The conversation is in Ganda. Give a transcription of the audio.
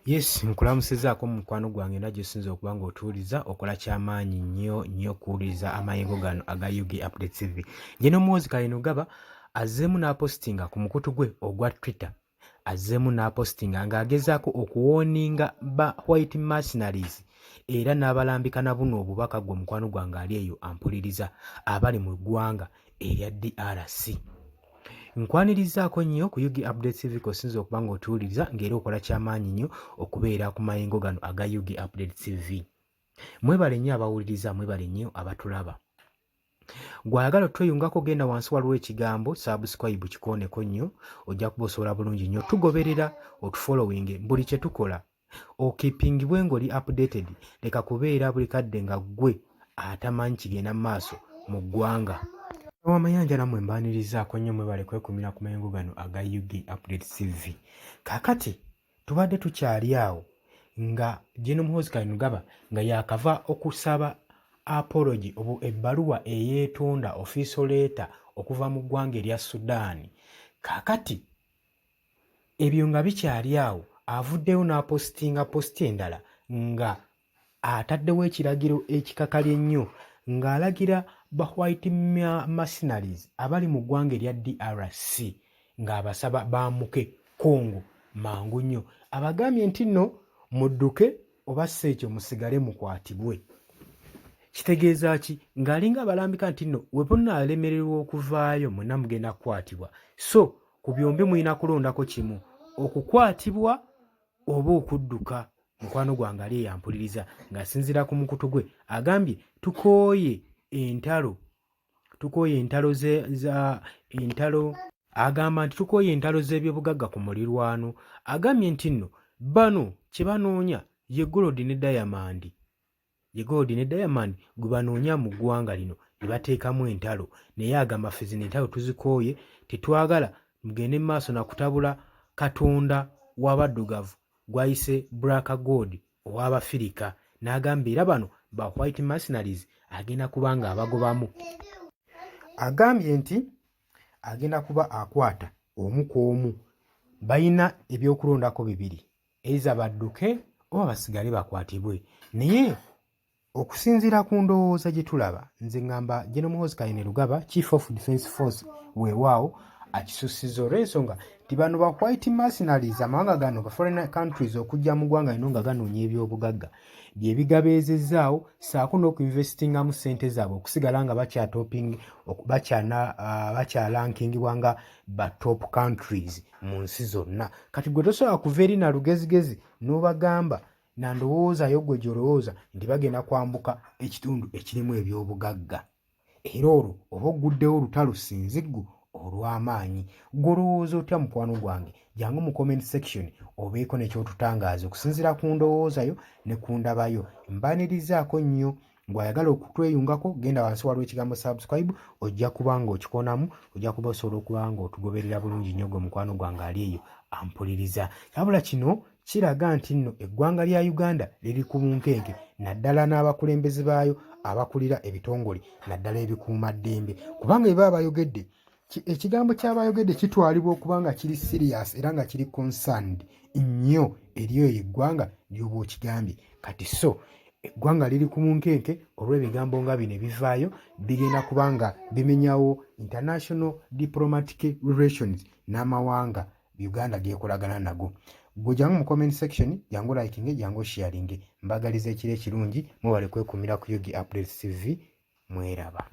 Yes, nkulamusizaako mu mukwano gwange era gy'osinza okuba ng'otuwuliza okola ky'amaanyi nnyo okuwuliriza amayengo gano aga UG Update TV. Nje n'omuwozi Kayinugaba azzeemu n'apositinga ku mukutu gwe ogwa Twitter, azzeemu n'apositinga ng'agezaako okuwooninga ba white mercenaries era n'abalambika na buno obubaka gwe mukwano gwange ali eyo ampuliriza abali mu ggwanga erya DRC. Nkwanirizaako nnyo ku UG Update TV k'osinza okuba ng'otuwuliriza ng'era okola ky'amaanyi nnyo okubeera ku mayengo gano aga UG Update TV. Mwebale nnyo abawuliriza, mwebale nnyo abatulaba. Gw'ayagala otweyungako genda wansi waliwo ekigambo subscribe kikooneko nnyo, ojja kuba osobola bulungi nnyo tugoberera otufollowing buli kye tukola. Okipingibwe ng'oli updated, leka kubeera buli kadde nga ggwe atamanyi kigenda mu maaso mu ggwanga. Awamayanja nammwe mbaanirizaako nnyo mwebale kwekumira ku mayengo gano aga UG Update TV. Kaakati tubadde tukyali awo nga gye n'omuhozi Kayinugaba nga yaakava okusaba apology ebbaluwa eyeetonda official letter okuva mu ggwanga erya Sudan. Kaakati ebyo nga bikyali awo avuddeyo n'apositinga posti endala nga ataddewo ekiragiro ekikakali ennyo ng'alagira ba white mercenaries abali mu ggwanga erya DRC ng'abasaba bambuke Congo mangu nnyo. Abagambye nti nno mudduke oba si ekyo musigale mukwatibwe. Kitegeeza ki? Ng'alinga abalambika nti nno we munaalemererwa okuvaayo mwenna mugenda kukwatibwa. So ku byombi mulina kulondako kimu, okukwatibwa oba okudduka. Mukwano gwange ali eyampuliriza ng'asinziira ku mukutu gwe agambye tukooye entalo agamba nti tukooye entalo z'ebyobugagga ku mulirwano. Agambye nti nno bano kye banoonya ye gold ne diamond. Ye gold ne diamond gwe banoonya mu ggwanga lino ne bateekamu entalo, naye agamba ffe zino entalo tuzikooye, tetwagala mugende mu maaso na kutabula katonda w'abaddugavu gwayise Black God ow'Abafirika. N'agamba era bano ba white mercenaries agenda kuba nga abagobamu. Agambye nti agenda kuba akwata omu ku omu. Bayina ebyokulondako bibiri, eiza badduke oba basigale bakwatibwe. Naye okusinziira ku ndowooza gye tulaba, nze ngamba gye n'omuhozi Kayinugaba Chief of Defence Force weewaawo akisusiza olw'ensonga nti bano ba white mercenaries amawanga gano ga foreign countries okujja mu ggwanga lino nga ganoonya ebyobugagga bye bigabeezezzaawo saako n'okuinvestingamu ssente zaabwe okusigala nga bakyalankingibwa nga ba top countries mu nsi zonna. Kati gwe tosobola kuva eri na lugezigezi n'obagamba na ndowoozayo gwe gy'olowooza nti bagenda kwambuka ekitundu ekirimu ebyobugagga. Era olwo oba ogguddewo olutalo sinziggu olw'amaanyi. Gw'olowooza otya mukwano gwange? Jangu mu comment section obeeko nekyotutangaaza okusinziira ku ndowoozayo ne ku ndabayo. Mbaanirizaako nnyo. Ng'ayagala okutweyungako genda wansi waliwo ekigambo subscribe, ojja kuba ng'okikonamu, ojja kuba osobola okuba ng'otugoberera bulungi nnyo gwe mukwano gwange ali eyo ampuliriza. Wabula kino kiraga nti nno eggwanga lya Uganda liri ku bunkenke, naddala n'abakulembeze baayo abakulira ebitongole, naddala ebikuumaddembe. Kubanga bwe baba bayogedde, ekigambo ky'abayogedde kitwalibwa okuba nga kiri serious era nga kiri concerned nnyo eri eyo eggwanga ly'oba okigambye. Kati so eggwanga liri ku munkenke olw'ebigambo nga bino ebivaayo bigenda kuba nga bimenyawo international diplomatic relations n'amawanga Uganda geekolagana nago. Gwe jangu mu comment section, jangu liking, jangu sharing. Mbagaliza ekiro ekirungi, mwebale kwekumira ku UG Update TV. Mweraba.